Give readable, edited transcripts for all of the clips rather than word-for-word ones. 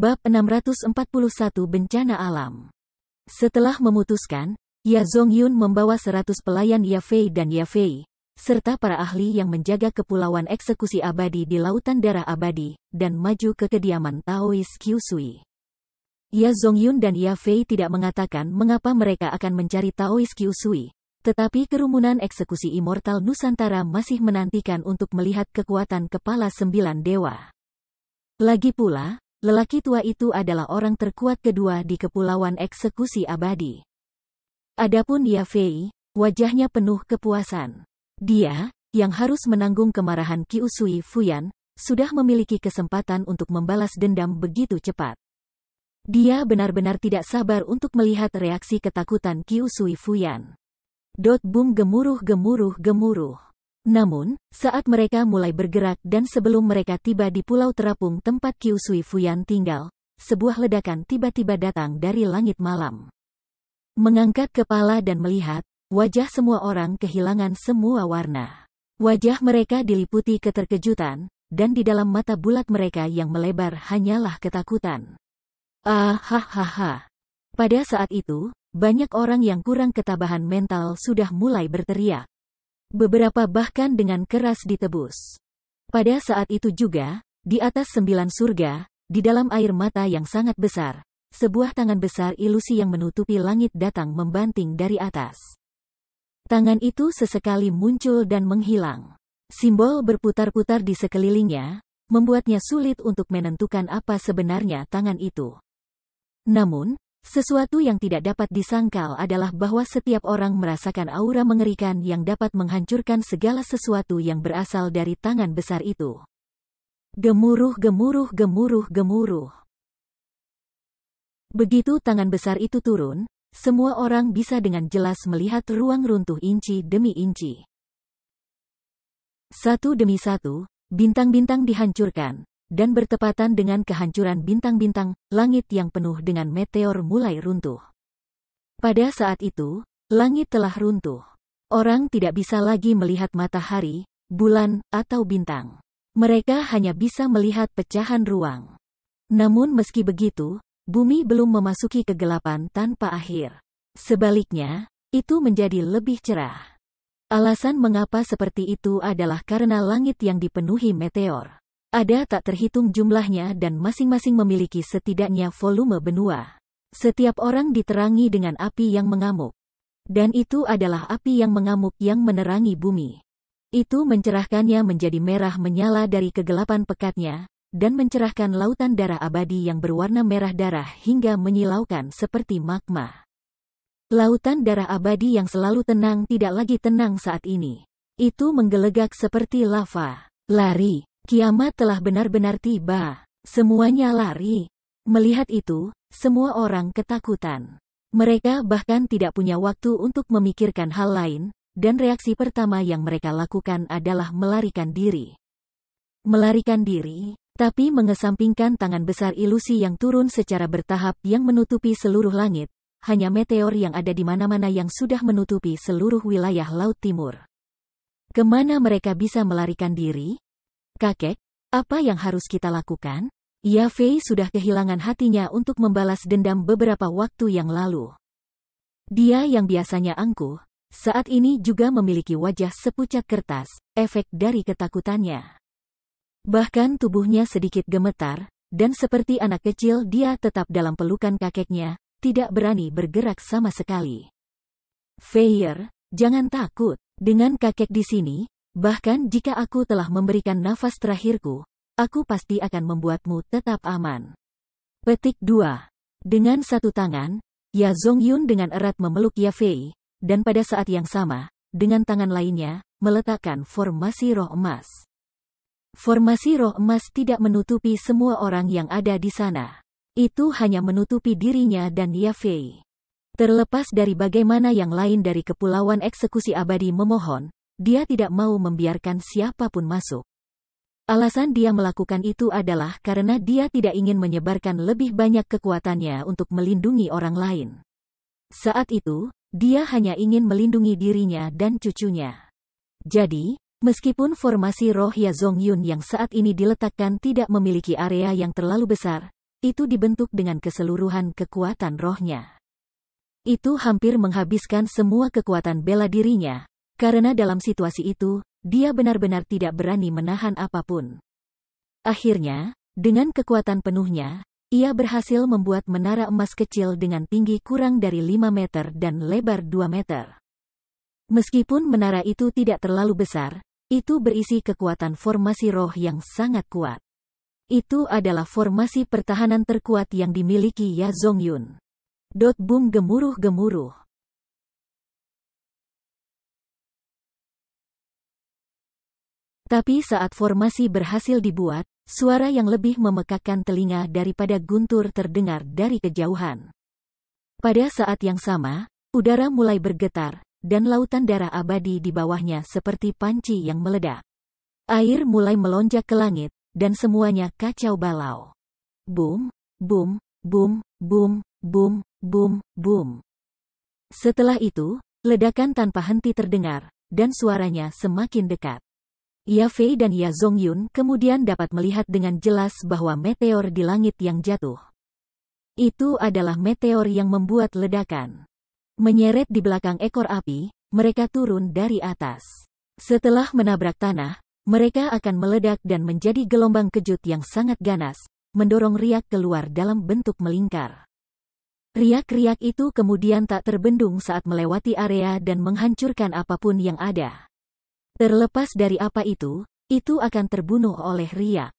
Bab 641 Bencana Alam. Setelah memutuskan, Ya Zongyun membawa 100 pelayan Yafei dan Yafei, serta para ahli yang menjaga kepulauan eksekusi abadi di Lautan Darah Abadi, dan maju ke kediaman Taois Kyusui. Ya Zongyun dan Yafei tidak mengatakan mengapa mereka akan mencari Taois Kyusui, tetapi kerumunan eksekusi immortal Nusantara masih menantikan untuk melihat kekuatan kepala 9 dewa. Lagi pula, lelaki tua itu adalah orang terkuat kedua di kepulauan eksekusi abadi. Adapun Yafei, wajahnya penuh kepuasan. Dia, yang harus menanggung kemarahan Kyusui Fuyan, sudah memiliki kesempatan untuk membalas dendam begitu cepat. Dia benar-benar tidak sabar untuk melihat reaksi ketakutan Kyusui Fuyan. Bum gemuruh. Namun, saat mereka mulai bergerak dan sebelum mereka tiba di pulau terapung tempat Kyusui Fuyan tinggal, sebuah ledakan tiba-tiba datang dari langit malam. Mengangkat kepala dan melihat, wajah semua orang kehilangan semua warna. Wajah mereka diliputi keterkejutan, dan di dalam mata bulat mereka yang melebar hanyalah ketakutan. Hahaha. Pada saat itu, banyak orang yang kurang ketabahan mental sudah mulai berteriak. Beberapa bahkan dengan keras ditebus. Pada saat itu juga, di atas 9 surga, di dalam air mata yang sangat besar, sebuah tangan besar ilusi yang menutupi langit datang membanting dari atas. Tangan itu sesekali muncul dan menghilang. Simbol berputar-putar di sekelilingnya, membuatnya sulit untuk menentukan apa sebenarnya tangan itu. Namun, sesuatu yang tidak dapat disangkal adalah bahwa setiap orang merasakan aura mengerikan yang dapat menghancurkan segala sesuatu yang berasal dari tangan besar itu. Gemuruh. Begitu tangan besar itu turun, semua orang bisa dengan jelas melihat ruang runtuh inci demi inci. Satu demi satu, bintang-bintang dihancurkan. Dan bertepatan dengan kehancuran bintang-bintang, langit yang penuh dengan meteor mulai runtuh. Pada saat itu, langit telah runtuh. Orang tidak bisa lagi melihat matahari, bulan, atau bintang. Mereka hanya bisa melihat pecahan ruang. Namun meski begitu, bumi belum memasuki kegelapan tanpa akhir. Sebaliknya, itu menjadi lebih cerah. Alasan mengapa seperti itu adalah karena langit yang dipenuhi meteor. Ada tak terhitung jumlahnya dan masing-masing memiliki setidaknya volume benua. Setiap orang diterangi dengan api yang mengamuk. Dan itu adalah api yang mengamuk yang menerangi bumi. Itu mencerahkannya menjadi merah menyala dari kegelapan pekatnya, dan mencerahkan lautan darah abadi yang berwarna merah darah hingga menyilaukan seperti magma. Lautan darah abadi yang selalu tenang tidak lagi tenang saat ini. Itu menggelegak seperti lava. Lari. Kiamat telah benar-benar tiba. Semuanya lari. Melihat itu, semua orang ketakutan. Mereka bahkan tidak punya waktu untuk memikirkan hal lain, dan reaksi pertama yang mereka lakukan adalah melarikan diri. Melarikan diri, tapi mengesampingkan tangan besar ilusi yang turun secara bertahap yang menutupi seluruh langit, hanya meteor yang ada di mana-mana yang sudah menutupi seluruh wilayah Laut Timur. Kemana mereka bisa melarikan diri? Kakek, apa yang harus kita lakukan? Yafei sudah kehilangan hatinya untuk membalas dendam beberapa waktu yang lalu. Dia yang biasanya angkuh, saat ini juga memiliki wajah sepucat kertas, efek dari ketakutannya. Bahkan tubuhnya sedikit gemetar, dan seperti anak kecil dia tetap dalam pelukan kakeknya, tidak berani bergerak sama sekali. Feier, jangan takut, dengan kakek di sini. Bahkan jika aku telah memberikan nafas terakhirku, aku pasti akan membuatmu tetap aman. Petik 2. Dengan satu tangan, Ya Zongyun dengan erat memeluk Yafei, dan pada saat yang sama, dengan tangan lainnya, meletakkan formasi roh emas. Formasi roh emas tidak menutupi semua orang yang ada di sana. Itu hanya menutupi dirinya dan Yafei. Terlepas dari bagaimana yang lain dari kepulauan eksekusi abadi memohon, dia tidak mau membiarkan siapapun masuk. Alasan dia melakukan itu adalah karena dia tidak ingin menyebarkan lebih banyak kekuatannya untuk melindungi orang lain. Saat itu, dia hanya ingin melindungi dirinya dan cucunya. Jadi, meskipun formasi roh Ya Zongyun yang saat ini diletakkan tidak memiliki area yang terlalu besar, itu dibentuk dengan keseluruhan kekuatan rohnya. Itu hampir menghabiskan semua kekuatan bela dirinya, karena dalam situasi itu, dia benar-benar tidak berani menahan apapun. Akhirnya, dengan kekuatan penuhnya, ia berhasil membuat menara emas kecil dengan tinggi kurang dari 5 meter dan lebar 2 meter. Meskipun menara itu tidak terlalu besar, itu berisi kekuatan formasi roh yang sangat kuat. Itu adalah formasi pertahanan terkuat yang dimiliki Ya Zongyun. Boom gemuruh-gemuruh. Tapi saat formasi berhasil dibuat, suara yang lebih memekakkan telinga daripada guntur terdengar dari kejauhan. Pada saat yang sama, udara mulai bergetar, dan lautan darah abadi di bawahnya seperti panci yang meledak. Air mulai melonjak ke langit, dan semuanya kacau balau. Boom, boom, boom, boom, boom, boom, boom. Setelah itu, ledakan tanpa henti terdengar, dan suaranya semakin dekat. Ya Fei dan Ya Zongyun kemudian dapat melihat dengan jelas bahwa meteor di langit yang jatuh. Itu adalah meteor yang membuat ledakan. Menyeret di belakang ekor api, mereka turun dari atas. Setelah menabrak tanah, mereka akan meledak dan menjadi gelombang kejut yang sangat ganas, mendorong riak keluar dalam bentuk melingkar. Riak-riak itu kemudian tak terbendung saat melewati area dan menghancurkan apapun yang ada. Terlepas dari apa itu akan terbunuh oleh riak.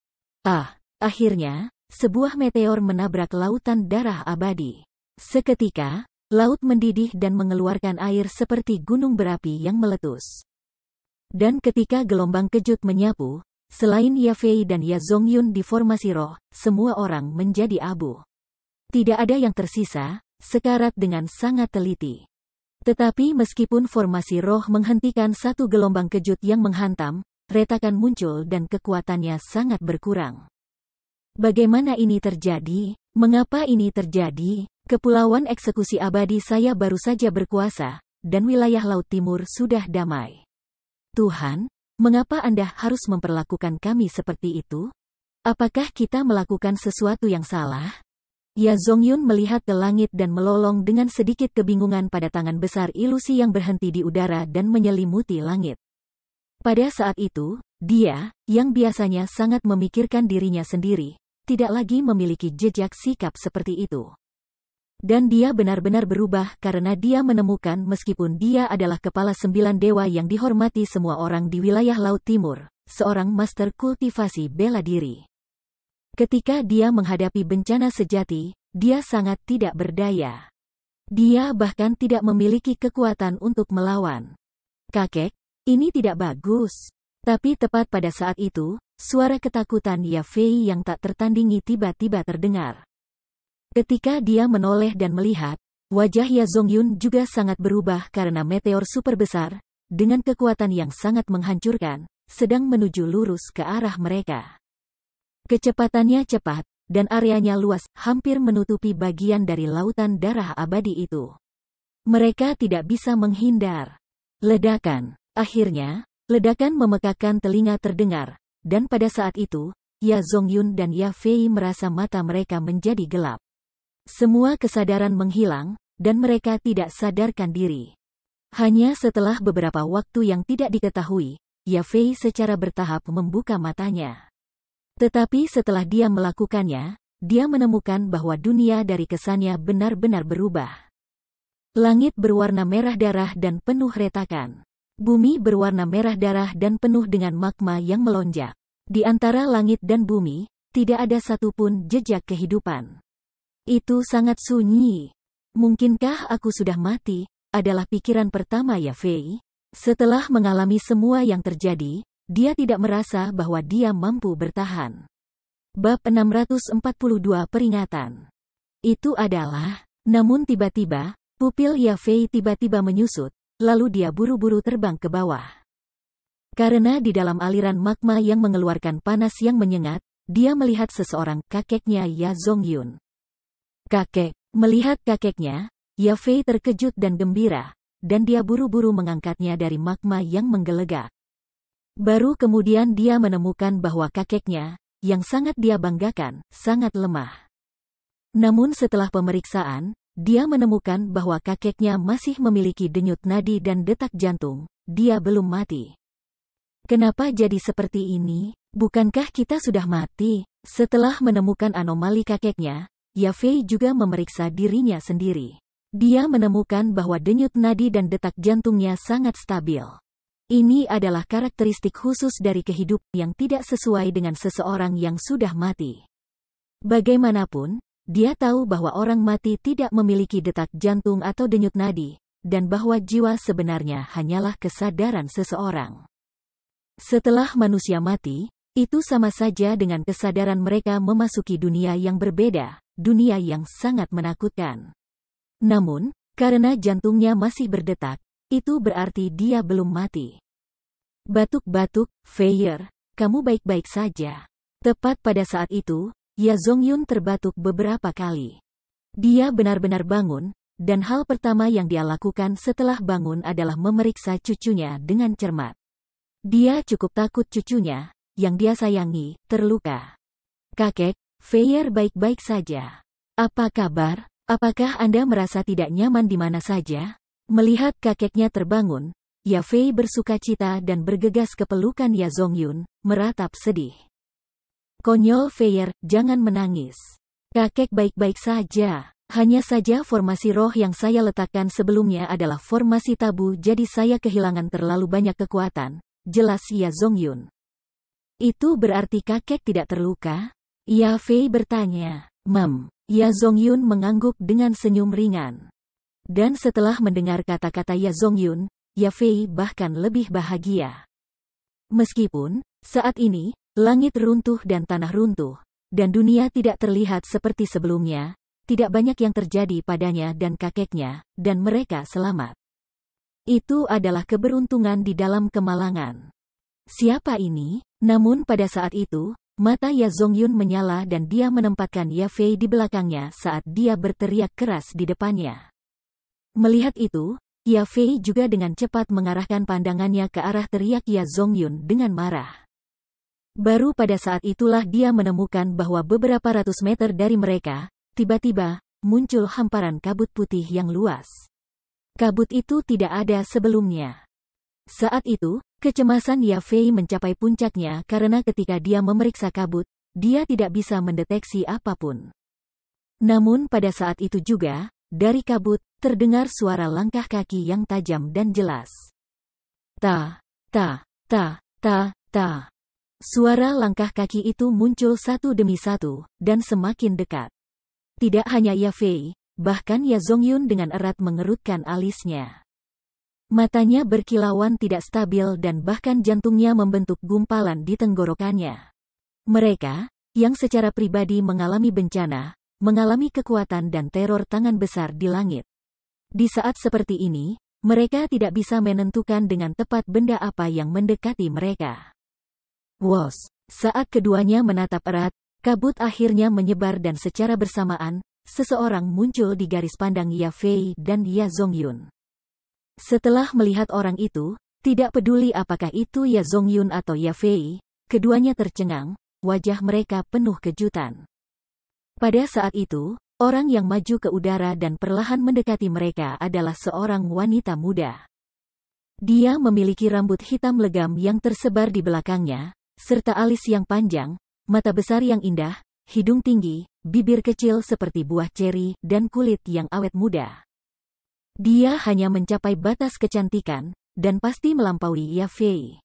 Akhirnya, sebuah meteor menabrak lautan darah abadi. Seketika, laut mendidih dan mengeluarkan air seperti gunung berapi yang meletus. Dan ketika gelombang kejut menyapu, selain Ya Fei dan Ya Zongyun di formasi roh, semua orang menjadi abu. Tidak ada yang tersisa, sekarat dengan sangat teliti. Tetapi meskipun formasi roh menghentikan satu gelombang kejut yang menghantam, retakan muncul dan kekuatannya sangat berkurang. Bagaimana ini terjadi? Mengapa ini terjadi? Kepulauan eksekusi abadi saya baru saja berkuasa, dan wilayah Laut Timur sudah damai. Tuhan, mengapa Anda harus memperlakukan kami seperti itu? Apakah kita melakukan sesuatu yang salah? Ya Zongyun melihat ke langit dan melolong dengan sedikit kebingungan pada tangan besar ilusi yang berhenti di udara dan menyelimuti langit. Pada saat itu, dia, yang biasanya sangat memikirkan dirinya sendiri, tidak lagi memiliki jejak sikap seperti itu. Dan dia benar-benar berubah karena dia menemukan meskipun dia adalah kepala 9 dewa yang dihormati semua orang di wilayah Laut Timur, seorang master kultivasi bela diri. Ketika dia menghadapi bencana sejati, dia sangat tidak berdaya. Dia bahkan tidak memiliki kekuatan untuk melawan. Kakek, ini tidak bagus. Tapi tepat pada saat itu, suara ketakutan Ya Fei yang tak tertandingi tiba-tiba terdengar. Ketika dia menoleh dan melihat, wajah Ya Zongyun juga sangat berubah karena meteor super besar, dengan kekuatan yang sangat menghancurkan, sedang menuju lurus ke arah mereka. Kecepatannya cepat, dan areanya luas, hampir menutupi bagian dari lautan darah abadi itu. Mereka tidak bisa menghindar. Ledakan. Akhirnya, ledakan memekakkan telinga terdengar, dan pada saat itu, Ya Zongyun dan Ya Fei merasa mata mereka menjadi gelap. Semua kesadaran menghilang, dan mereka tidak sadarkan diri. Hanya setelah beberapa waktu yang tidak diketahui, Ya Fei secara bertahap membuka matanya. Tetapi setelah dia melakukannya, dia menemukan bahwa dunia dari kesannya benar-benar berubah. Langit berwarna merah darah dan penuh retakan. Bumi berwarna merah darah dan penuh dengan magma yang melonjak. Di antara langit dan bumi, tidak ada satupun jejak kehidupan. Itu sangat sunyi. Mungkinkah aku sudah mati? Adalah pikiran pertama Ya Fei. Setelah mengalami semua yang terjadi, dia tidak merasa bahwa dia mampu bertahan. Bab 642 Peringatan. Itu adalah, namun tiba-tiba, pupil Ya Fei tiba-tiba menyusut, lalu dia buru-buru terbang ke bawah. Karena di dalam aliran magma yang mengeluarkan panas yang menyengat, dia melihat seseorang, kakeknya Ya Zongyun. Kakek, melihat kakeknya, Ya Fei terkejut dan gembira, dan dia buru-buru mengangkatnya dari magma yang menggelegak. Baru kemudian dia menemukan bahwa kakeknya, yang sangat dia banggakan, sangat lemah. Namun setelah pemeriksaan, dia menemukan bahwa kakeknya masih memiliki denyut nadi dan detak jantung. Dia belum mati. Kenapa jadi seperti ini? Bukankah kita sudah mati? Setelah menemukan anomali kakeknya, Yafei juga memeriksa dirinya sendiri. Dia menemukan bahwa denyut nadi dan detak jantungnya sangat stabil. Ini adalah karakteristik khusus dari kehidupan yang tidak sesuai dengan seseorang yang sudah mati. Bagaimanapun, dia tahu bahwa orang mati tidak memiliki detak jantung atau denyut nadi, dan bahwa jiwa sebenarnya hanyalah kesadaran seseorang. Setelah manusia mati, itu sama saja dengan kesadaran mereka memasuki dunia yang berbeda, dunia yang sangat menakutkan. Namun, karena jantungnya masih berdetak, itu berarti dia belum mati. Batuk-batuk, Feier, kamu baik-baik saja. Tepat pada saat itu, Ya Zongyun terbatuk beberapa kali. Dia benar-benar bangun, dan hal pertama yang dia lakukan setelah bangun adalah memeriksa cucunya dengan cermat. Dia cukup takut cucunya, yang dia sayangi, terluka. Kakek, Feier baik-baik saja. Apa kabar? Apakah Anda merasa tidak nyaman di mana saja? Melihat kakeknya terbangun, Yafei bersukacita dan bergegas ke pelukan Ya Zongyun, meratap sedih. Konyol Feier, jangan menangis. Kakek baik-baik saja. Hanya saja formasi roh yang saya letakkan sebelumnya adalah formasi tabu, jadi saya kehilangan terlalu banyak kekuatan, jelas Ya Zongyun. Itu berarti kakek tidak terluka? Yafei bertanya. Ya Zongyun mengangguk dengan senyum ringan. Dan setelah mendengar kata-kata Ya Zongyun, Yafei bahkan lebih bahagia. Meskipun, saat ini, langit runtuh dan tanah runtuh, dan dunia tidak terlihat seperti sebelumnya, tidak banyak yang terjadi padanya dan kakeknya, dan mereka selamat. Itu adalah keberuntungan di dalam kemalangan. Siapa ini? Namun pada saat itu, mata Ya Zongyun menyala dan dia menempatkan Yafei di belakangnya saat dia berteriak keras di depannya. Melihat itu, Yafei juga dengan cepat mengarahkan pandangannya ke arah teriak Ya Zongyun dengan marah. Baru pada saat itulah dia menemukan bahwa beberapa ratus meter dari mereka, tiba-tiba, muncul hamparan kabut putih yang luas. Kabut itu tidak ada sebelumnya. Saat itu, kecemasan Yafei mencapai puncaknya karena ketika dia memeriksa kabut, dia tidak bisa mendeteksi apapun. Namun pada saat itu juga, dari kabut, terdengar suara langkah kaki yang tajam dan jelas. Ta, ta, ta, ta, ta. Suara langkah kaki itu muncul satu demi satu, dan semakin dekat. Tidak hanya Yafei, bahkan Ya Zongyun dengan erat mengerutkan alisnya. Matanya berkilauan tidak stabil dan bahkan jantungnya membentuk gumpalan di tenggorokannya. Mereka, yang secara pribadi mengalami bencana, mengalami kekuatan dan teror tangan besar di langit. Di saat seperti ini, mereka tidak bisa menentukan dengan tepat benda apa yang mendekati mereka. Wos, saat keduanya menatap erat, kabut akhirnya menyebar dan secara bersamaan, seseorang muncul di garis pandang Yafei dan Ya Zongyun. Setelah melihat orang itu, tidak peduli apakah itu Ya Zongyun atau Yafei, keduanya tercengang, wajah mereka penuh kejutan. Pada saat itu, orang yang maju ke udara dan perlahan mendekati mereka adalah seorang wanita muda. Dia memiliki rambut hitam legam yang tersebar di belakangnya, serta alis yang panjang, mata besar yang indah, hidung tinggi, bibir kecil seperti buah ceri, dan kulit yang awet muda. Dia hanya mencapai batas kecantikan, dan pasti melampaui Yafei.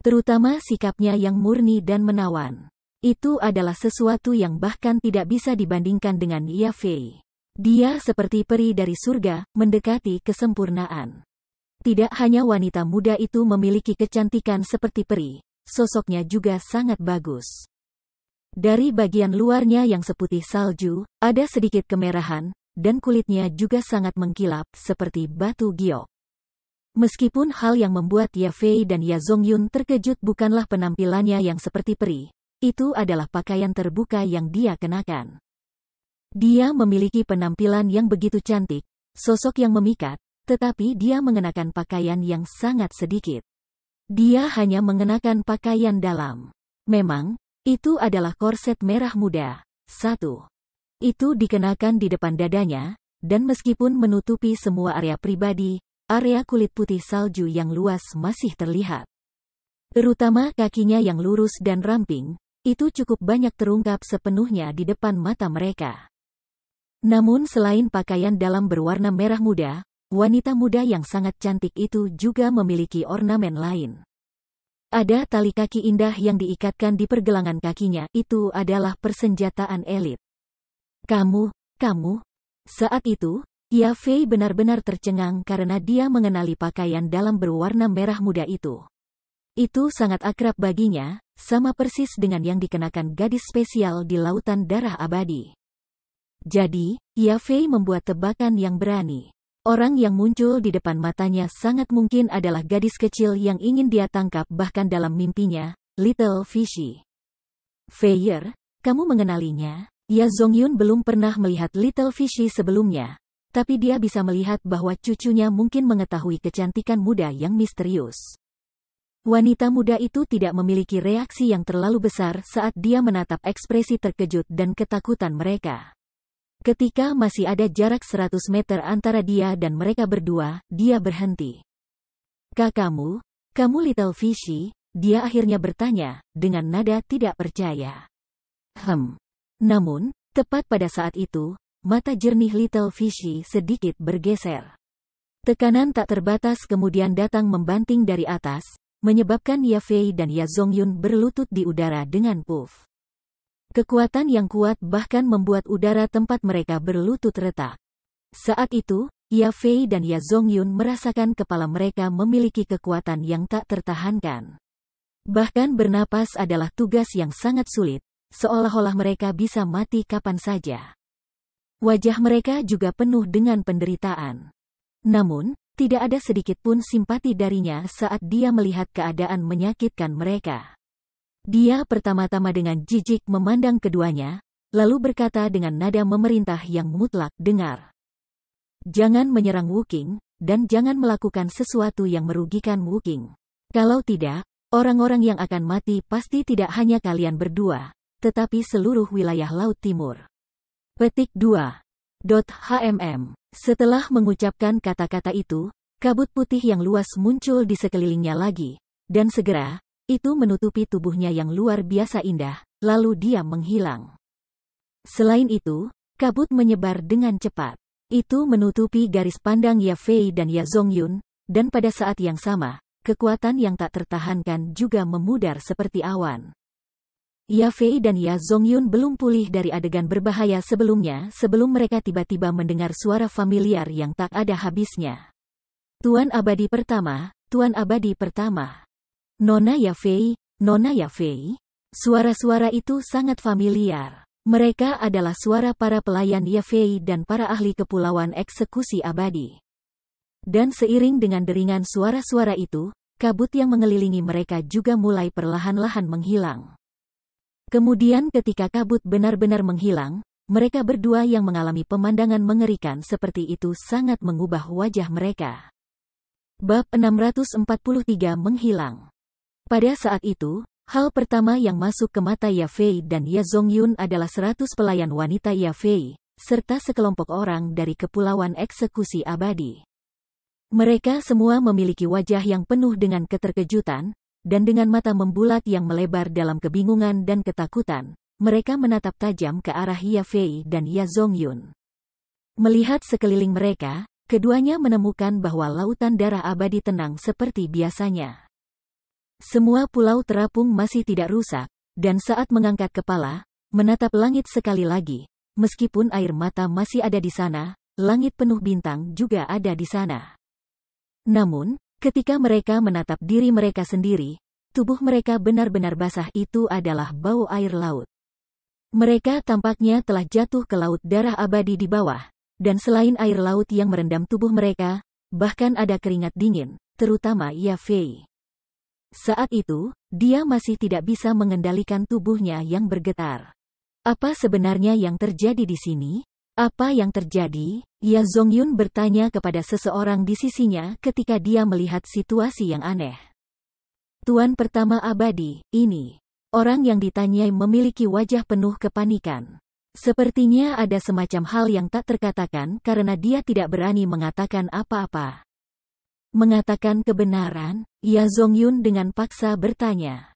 Terutama sikapnya yang murni dan menawan. Itu adalah sesuatu yang bahkan tidak bisa dibandingkan dengan Yafei. Dia seperti peri dari surga, mendekati kesempurnaan. Tidak hanya wanita muda itu memiliki kecantikan seperti peri, sosoknya juga sangat bagus. Dari bagian luarnya yang seputih salju, ada sedikit kemerahan, dan kulitnya juga sangat mengkilap seperti batu giok. Meskipun hal yang membuat Yafei dan Ya Zongyun terkejut bukanlah penampilannya yang seperti peri, itu adalah pakaian terbuka yang dia kenakan. Dia memiliki penampilan yang begitu cantik, sosok yang memikat, tetapi dia mengenakan pakaian yang sangat sedikit. Dia hanya mengenakan pakaian dalam. Memang, itu adalah korset merah muda. 1. Itu dikenakan di depan dadanya, dan meskipun menutupi semua area pribadi, area kulit putih salju yang luas masih terlihat. Terutama kakinya yang lurus dan ramping, itu cukup banyak terungkap sepenuhnya di depan mata mereka. Namun selain pakaian dalam berwarna merah muda, wanita muda yang sangat cantik itu juga memiliki ornamen lain. Ada tali kaki indah yang diikatkan di pergelangan kakinya, itu adalah persenjataan elit. Kamu. Saat itu, Ya Fei benar-benar tercengang karena dia mengenali pakaian dalam berwarna merah muda itu. Itu sangat akrab baginya, sama persis dengan yang dikenakan gadis spesial di Lautan Darah Abadi. Jadi, Ya Fei membuat tebakan yang berani. Orang yang muncul di depan matanya sangat mungkin adalah gadis kecil yang ingin dia tangkap bahkan dalam mimpinya, Little Fishy. Feier, kamu mengenalinya? Ya Zongyun belum pernah melihat Little Fishy sebelumnya, tapi dia bisa melihat bahwa cucunya mungkin mengetahui kecantikan muda yang misterius. Wanita muda itu tidak memiliki reaksi yang terlalu besar saat dia menatap ekspresi terkejut dan ketakutan mereka. Ketika masih ada jarak 100 meter antara dia dan mereka berdua, dia berhenti. Kamu Little Fishy? Dia akhirnya bertanya, dengan nada tidak percaya. Namun, tepat pada saat itu, mata jernih Little Fishy sedikit bergeser. Tekanan tak terbatas kemudian datang membanting dari atas, menyebabkan Ya Fei dan Ya Zongyun berlutut di udara dengan puff. Kekuatan yang kuat bahkan membuat udara tempat mereka berlutut retak. Saat itu, Ya Fei dan Ya Zongyun merasakan kepala mereka memiliki kekuatan yang tak tertahankan. Bahkan bernapas adalah tugas yang sangat sulit, seolah-olah mereka bisa mati kapan saja. Wajah mereka juga penuh dengan penderitaan. Namun, tidak ada sedikit pun simpati darinya saat dia melihat keadaan menyakitkan mereka. Dia pertama-tama dengan jijik memandang keduanya, lalu berkata dengan nada memerintah yang mutlak, dengar. Jangan menyerang Wuking, dan jangan melakukan sesuatu yang merugikan Wuking. Kalau tidak, orang-orang yang akan mati pasti tidak hanya kalian berdua, tetapi seluruh wilayah Laut Timur. Petik 2.HMM. Setelah mengucapkan kata-kata itu, kabut putih yang luas muncul di sekelilingnya lagi, dan segera, itu menutupi tubuhnya yang luar biasa indah, lalu dia menghilang. Selain itu, kabut menyebar dengan cepat. Itu menutupi garis pandang Ya Fei dan Ya Zongyun, dan pada saat yang sama, kekuatan yang tak tertahankan juga memudar seperti awan. Ya Fei dan Ya Zongyun belum pulih dari adegan berbahaya sebelumnya sebelum mereka tiba-tiba mendengar suara familiar yang tak ada habisnya. Tuan Abadi Pertama, Tuan Abadi Pertama. Nona Ya Fei, Nona Ya Fei. Suara-suara itu sangat familiar. Mereka adalah suara para pelayan Ya Fei dan para ahli kepulauan eksekusi abadi. Dan seiring dengan deringan suara-suara itu, kabut yang mengelilingi mereka juga mulai perlahan-lahan menghilang. Kemudian ketika kabut benar-benar menghilang, mereka berdua yang mengalami pemandangan mengerikan seperti itu sangat mengubah wajah mereka. Bab 643 menghilang. Pada saat itu, hal pertama yang masuk ke mata Ya Fei dan Ya Zongyun adalah 100 pelayan wanita Ya Fei, serta sekelompok orang dari Kepulauan Eksekusi Abadi. Mereka semua memiliki wajah yang penuh dengan keterkejutan, dan dengan mata membulat yang melebar dalam kebingungan dan ketakutan, mereka menatap tajam ke arah Ya Fei dan Ya Zongyun. Melihat sekeliling mereka, keduanya menemukan bahwa Lautan Darah Abadi tenang seperti biasanya. Semua pulau terapung masih tidak rusak, dan saat mengangkat kepala, menatap langit sekali lagi, meskipun air mata masih ada di sana, langit penuh bintang juga ada di sana. Namun, ketika mereka menatap diri mereka sendiri, tubuh mereka benar-benar basah, itu adalah bau air laut. Mereka tampaknya telah jatuh ke Laut Darah Abadi di bawah, dan selain air laut yang merendam tubuh mereka, bahkan ada keringat dingin, terutama Ya Fei. Saat itu, dia masih tidak bisa mengendalikan tubuhnya yang bergetar. Apa sebenarnya yang terjadi di sini? Apa yang terjadi? Ya Zongyun bertanya kepada seseorang di sisinya ketika dia melihat situasi yang aneh. Tuan Pertama Abadi, ini. Orang yang ditanyai memiliki wajah penuh kepanikan. Sepertinya ada semacam hal yang tak terkatakan karena dia tidak berani mengatakan apa-apa. Mengatakan kebenaran, Ya Zongyun dengan paksa bertanya.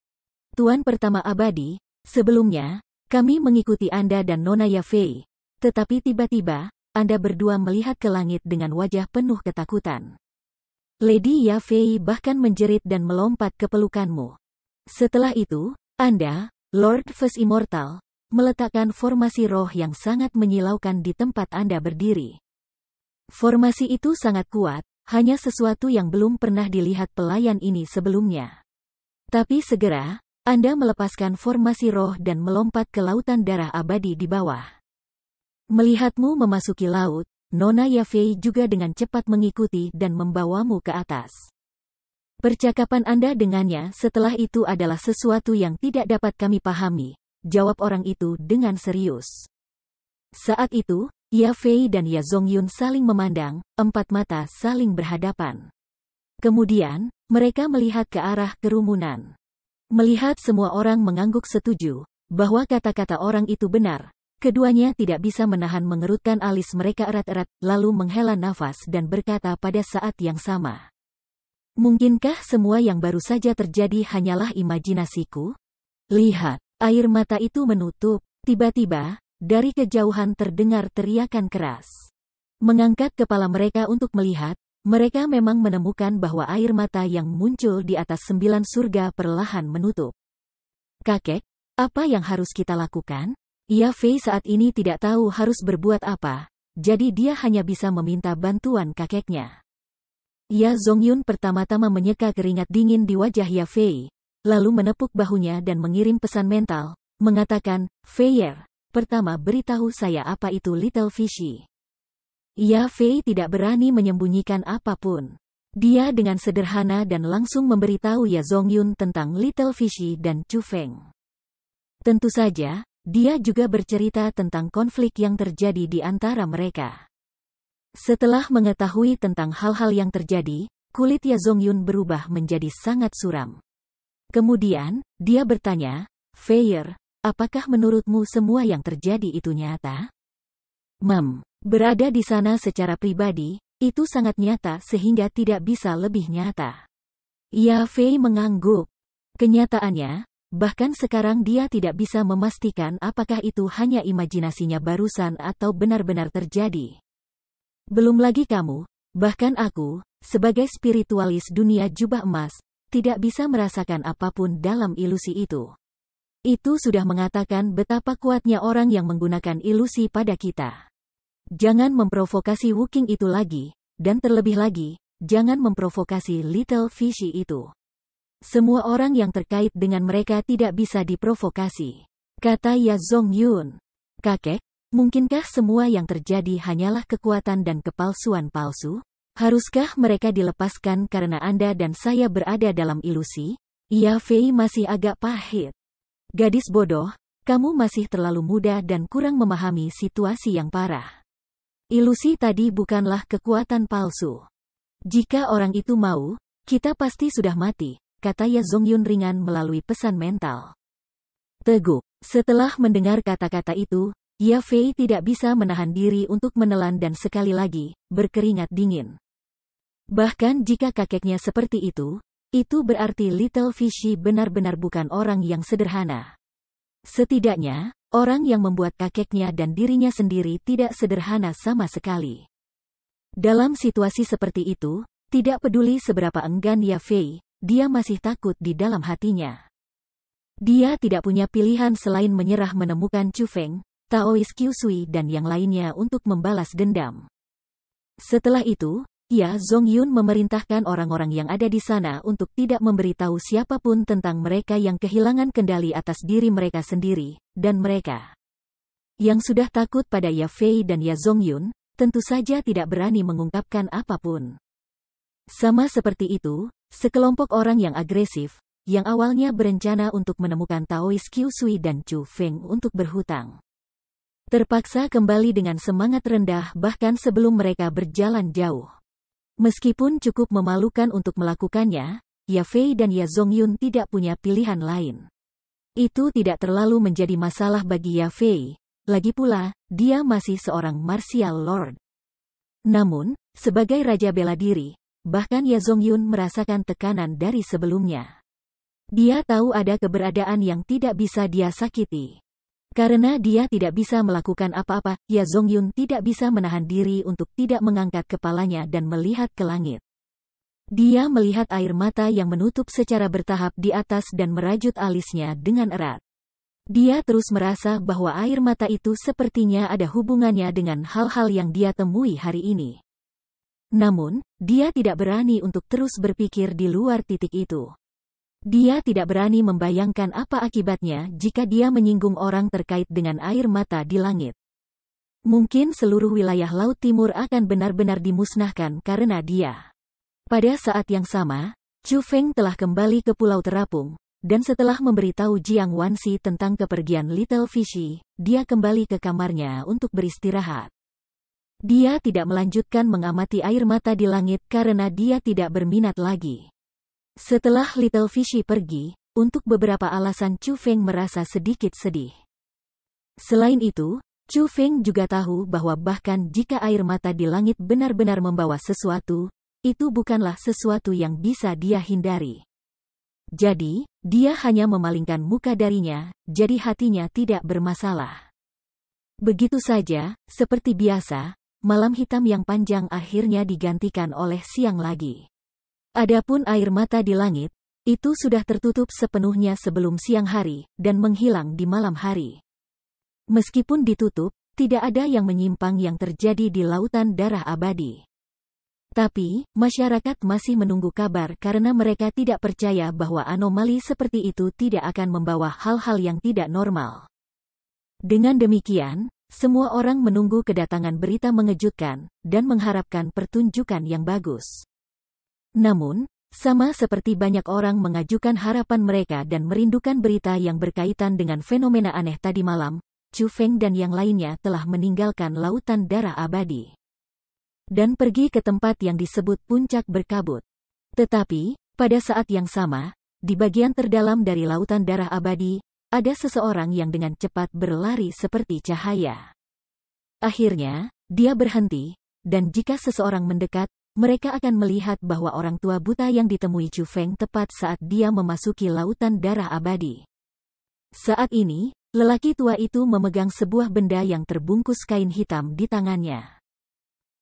Tuan Pertama Abadi, sebelumnya, kami mengikuti Anda dan Nona Yafei. Tetapi tiba-tiba, Anda berdua melihat ke langit dengan wajah penuh ketakutan. Lady Yafei bahkan menjerit dan melompat ke pelukanmu. Setelah itu, Anda, Lord First Immortal, meletakkan formasi roh yang sangat menyilaukan di tempat Anda berdiri. Formasi itu sangat kuat, hanya sesuatu yang belum pernah dilihat pelayan ini sebelumnya. Tapi segera, Anda melepaskan formasi roh dan melompat ke lautan darah abadi di bawah. Melihatmu memasuki laut, Nona Yafei juga dengan cepat mengikuti dan membawamu ke atas. Percakapan Anda dengannya setelah itu adalah sesuatu yang tidak dapat kami pahami, jawab orang itu dengan serius. Saat itu, Yafei dan Ya Zongyun saling memandang, empat mata saling berhadapan. Kemudian, mereka melihat ke arah kerumunan. Melihat semua orang mengangguk setuju, bahwa kata-kata orang itu benar, keduanya tidak bisa menahan mengerutkan alis mereka erat-erat, lalu menghela nafas dan berkata pada saat yang sama. Mungkinkah semua yang baru saja terjadi hanyalah imajinasiku? Lihat. Air mata itu menutup. Tiba-tiba, dari kejauhan terdengar teriakan keras. Mengangkat kepala mereka untuk melihat, mereka memang menemukan bahwa air mata yang muncul di atas 9 surga perlahan menutup. Kakek, apa yang harus kita lakukan? Yafei saat ini tidak tahu harus berbuat apa, jadi dia hanya bisa meminta bantuan kakeknya. Ya Zongyun pertama-tama menyeka keringat dingin di wajah Yafei, lalu menepuk bahunya dan mengirim pesan mental, mengatakan, Feier, pertama beritahu saya apa itu Little Fishy. Yafei tidak berani menyembunyikan apapun. Dia dengan sederhana dan langsung memberitahu Ya Zongyun tentang Little Fishy dan Chu Feng. Tentu saja, dia juga bercerita tentang konflik yang terjadi di antara mereka. Setelah mengetahui tentang hal-hal yang terjadi, kulit Ya Zongyun berubah menjadi sangat suram. Kemudian, dia bertanya, Feier, apakah menurutmu semua yang terjadi itu nyata? Berada di sana secara pribadi, itu sangat nyata sehingga tidak bisa lebih nyata. Yafei mengangguk. Kenyataannya, bahkan sekarang dia tidak bisa memastikan apakah itu hanya imajinasinya barusan atau benar-benar terjadi. Belum lagi kamu, bahkan aku, sebagai spiritualis dunia jubah emas, tidak bisa merasakan apapun dalam ilusi itu. Itu sudah mengatakan betapa kuatnya orang yang menggunakan ilusi pada kita. Jangan memprovokasi Wuking itu lagi, dan terlebih lagi, jangan memprovokasi Little Fishy itu. Semua orang yang terkait dengan mereka tidak bisa diprovokasi. Kata Ya Zongyun. Kakek, mungkinkah semua yang terjadi hanyalah kekuatan dan kepalsuan palsu? Haruskah mereka dilepaskan karena Anda dan saya berada dalam ilusi? Yafei masih agak pahit. Gadis bodoh, kamu masih terlalu muda dan kurang memahami situasi yang parah. Ilusi tadi bukanlah kekuatan palsu. Jika orang itu mau, kita pasti sudah mati, kata Ya Zongyun ringan melalui pesan mental. Teguh. Setelah mendengar kata-kata itu, Yafei tidak bisa menahan diri untuk menelan dan sekali lagi, berkeringat dingin. Bahkan jika kakeknya seperti itu berarti Little Fishy benar-benar bukan orang yang sederhana. Setidaknya, orang yang membuat kakeknya dan dirinya sendiri tidak sederhana sama sekali. Dalam situasi seperti itu, tidak peduli seberapa enggan Yafei, dia masih takut di dalam hatinya. Dia tidak punya pilihan selain menyerah menemukan Chu Feng, Taoist Kyusui dan yang lainnya untuk membalas dendam. Setelah itu, Ya Zongyun memerintahkan orang-orang yang ada di sana untuk tidak memberitahu siapapun tentang mereka yang kehilangan kendali atas diri mereka sendiri, dan mereka yang sudah takut pada Yafei dan Ya Zongyun, tentu saja tidak berani mengungkapkan apapun. Sama seperti itu, sekelompok orang yang agresif, yang awalnya berencana untuk menemukan Taoist Kyusui dan Chu Feng untuk berhutang, terpaksa kembali dengan semangat rendah bahkan sebelum mereka berjalan jauh. Meskipun cukup memalukan untuk melakukannya, Yafei dan Ya Zongyun tidak punya pilihan lain. Itu tidak terlalu menjadi masalah bagi Yafei, lagi pula, dia masih seorang martial lord. Namun, sebagai raja bela diri, bahkan Ye Zongyun merasakan tekanan dari sebelumnya. Dia tahu ada keberadaan yang tidak bisa dia sakiti. Karena dia tidak bisa melakukan apa-apa, Ye Zongyun tidak bisa menahan diri untuk tidak mengangkat kepalanya dan melihat ke langit. Dia melihat air mata yang menutup secara bertahap di atas dan merajut alisnya dengan erat. Dia terus merasa bahwa air mata itu sepertinya ada hubungannya dengan hal-hal yang dia temui hari ini. Namun, dia tidak berani untuk terus berpikir di luar titik itu. Dia tidak berani membayangkan apa akibatnya jika dia menyinggung orang terkait dengan air mata di langit. Mungkin seluruh wilayah Laut Timur akan benar-benar dimusnahkan karena dia. Pada saat yang sama, Chu Feng telah kembali ke Pulau Terapung, dan setelah memberitahu Jiang Wanxi tentang kepergian Little Fishy, dia kembali ke kamarnya untuk beristirahat. Dia tidak melanjutkan mengamati air mata di langit karena dia tidak berminat lagi. Setelah Little Fishy pergi, untuk beberapa alasan Chu Feng merasa sedikit sedih. Selain itu, Chu Feng juga tahu bahwa bahkan jika air mata di langit benar-benar membawa sesuatu, itu bukanlah sesuatu yang bisa dia hindari. Jadi, dia hanya memalingkan muka darinya, jadi hatinya tidak bermasalah. Begitu saja, seperti biasa, malam hitam yang panjang akhirnya digantikan oleh siang lagi. Adapun air mata di langit, itu sudah tertutup sepenuhnya sebelum siang hari, dan menghilang di malam hari. Meskipun ditutup, tidak ada yang menyimpang yang terjadi di lautan darah abadi. Tapi, masyarakat masih menunggu kabar karena mereka tidak percaya bahwa anomali seperti itu tidak akan membawa hal-hal yang tidak normal. Dengan demikian, semua orang menunggu kedatangan berita mengejutkan, dan mengharapkan pertunjukan yang bagus. Namun, sama seperti banyak orang mengajukan harapan mereka dan merindukan berita yang berkaitan dengan fenomena aneh tadi malam, Chu Feng dan yang lainnya telah meninggalkan lautan darah abadi dan pergi ke tempat yang disebut puncak berkabut. Tetapi, pada saat yang sama, di bagian terdalam dari lautan darah abadi, ada seseorang yang dengan cepat berlari seperti cahaya. Akhirnya, dia berhenti, dan jika seseorang mendekat, mereka akan melihat bahwa orang tua buta yang ditemui Chu Feng tepat saat dia memasuki lautan darah abadi. Saat ini, lelaki tua itu memegang sebuah benda yang terbungkus kain hitam di tangannya.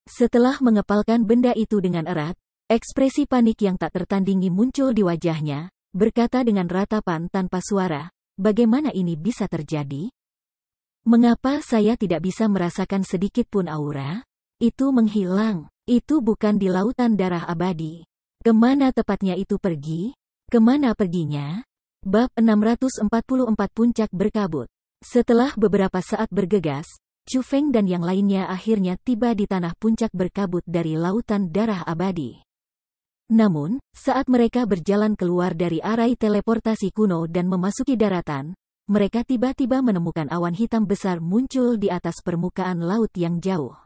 Setelah mengepalkan benda itu dengan erat, ekspresi panik yang tak tertandingi muncul di wajahnya, berkata dengan ratapan tanpa suara, "Bagaimana ini bisa terjadi? Mengapa saya tidak bisa merasakan sedikit pun aura? Itu menghilang. Itu bukan di lautan darah abadi. Kemana tepatnya itu pergi? Kemana perginya?" Bab 644 Puncak Berkabut. Setelah beberapa saat bergegas, Chu Feng dan yang lainnya akhirnya tiba di tanah puncak berkabut dari lautan darah abadi. Namun, saat mereka berjalan keluar dari arai teleportasi kuno dan memasuki daratan, mereka tiba-tiba menemukan awan hitam besar muncul di atas permukaan laut yang jauh.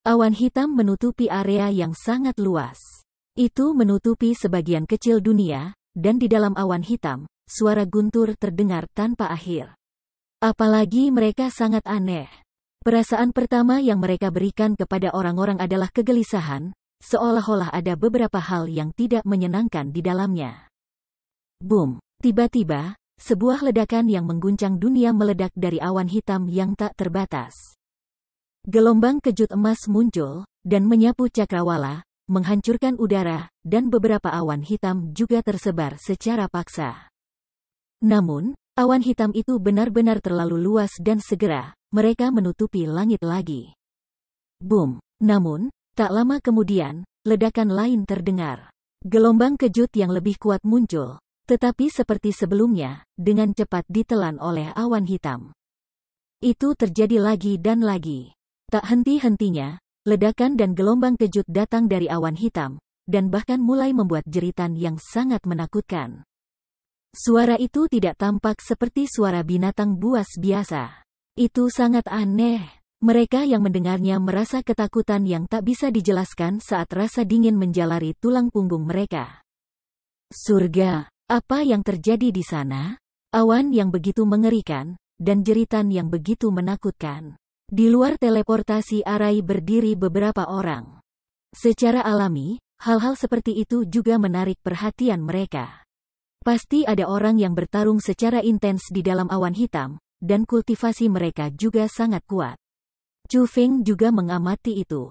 Awan hitam menutupi area yang sangat luas. Itu menutupi sebagian kecil dunia, dan di dalam awan hitam, suara guntur terdengar tanpa akhir. Apalagi mereka sangat aneh. Perasaan pertama yang mereka berikan kepada orang-orang adalah kegelisahan, seolah-olah ada beberapa hal yang tidak menyenangkan di dalamnya. Boom! Tiba-tiba, sebuah ledakan yang mengguncang dunia meledak dari awan hitam yang tak terbatas. Gelombang kejut emas muncul, dan menyapu cakrawala, menghancurkan udara, dan beberapa awan hitam juga tersebar secara paksa. Namun, awan hitam itu benar-benar terlalu luas dan segera, mereka menutupi langit lagi. Boom! Namun, tak lama kemudian, ledakan lain terdengar. Gelombang kejut yang lebih kuat muncul, tetapi seperti sebelumnya, dengan cepat ditelan oleh awan hitam. Itu terjadi lagi dan lagi. Tak henti-hentinya, ledakan dan gelombang kejut datang dari awan hitam, dan bahkan mulai membuat jeritan yang sangat menakutkan. Suara itu tidak tampak seperti suara binatang buas biasa. Itu sangat aneh. Mereka yang mendengarnya merasa ketakutan yang tak bisa dijelaskan saat rasa dingin menjalari tulang punggung mereka. Surga, apa yang terjadi di sana? Awan yang begitu mengerikan, dan jeritan yang begitu menakutkan. Di luar teleportasi arai berdiri beberapa orang. Secara alami, hal-hal seperti itu juga menarik perhatian mereka. Pasti ada orang yang bertarung secara intens di dalam awan hitam, dan kultivasi mereka juga sangat kuat. Chu Feng juga mengamati itu.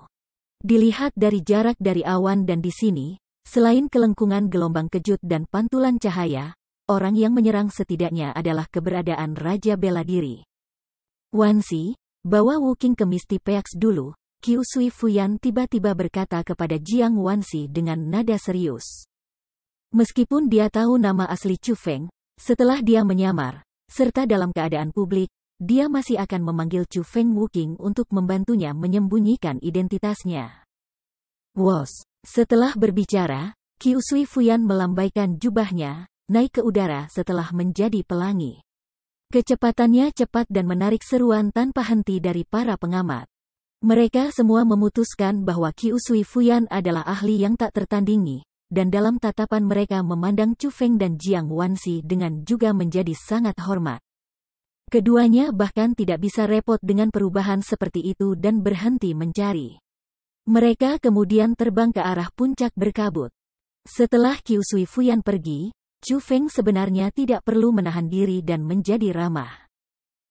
Dilihat dari jarak dari awan dan di sini, selain kelengkungan gelombang kejut dan pantulan cahaya, orang yang menyerang setidaknya adalah keberadaan Raja Bela Diri. Wansi, bawa Wuking ke Misty Peaks dulu, Qiu Sui Fuyan tiba-tiba berkata kepada Jiang Wansi dengan nada serius. Meskipun dia tahu nama asli Chu Feng, setelah dia menyamar, serta dalam keadaan publik, dia masih akan memanggil Chu Feng Wuking untuk membantunya menyembunyikan identitasnya. Wos, setelah berbicara, Qiu Sui Fuyan melambaikan jubahnya, naik ke udara setelah menjadi pelangi. Kecepatannya cepat dan menarik seruan tanpa henti dari para pengamat. Mereka semua memutuskan bahwa Qiu Sui Fuyan adalah ahli yang tak tertandingi, dan dalam tatapan mereka memandang Chu Feng dan Jiang Wansi dengan juga menjadi sangat hormat. Keduanya bahkan tidak bisa repot dengan perubahan seperti itu dan berhenti mencari. Mereka kemudian terbang ke arah puncak berkabut. Setelah Qiu Sui Fuyan pergi, Chu Feng sebenarnya tidak perlu menahan diri dan menjadi ramah.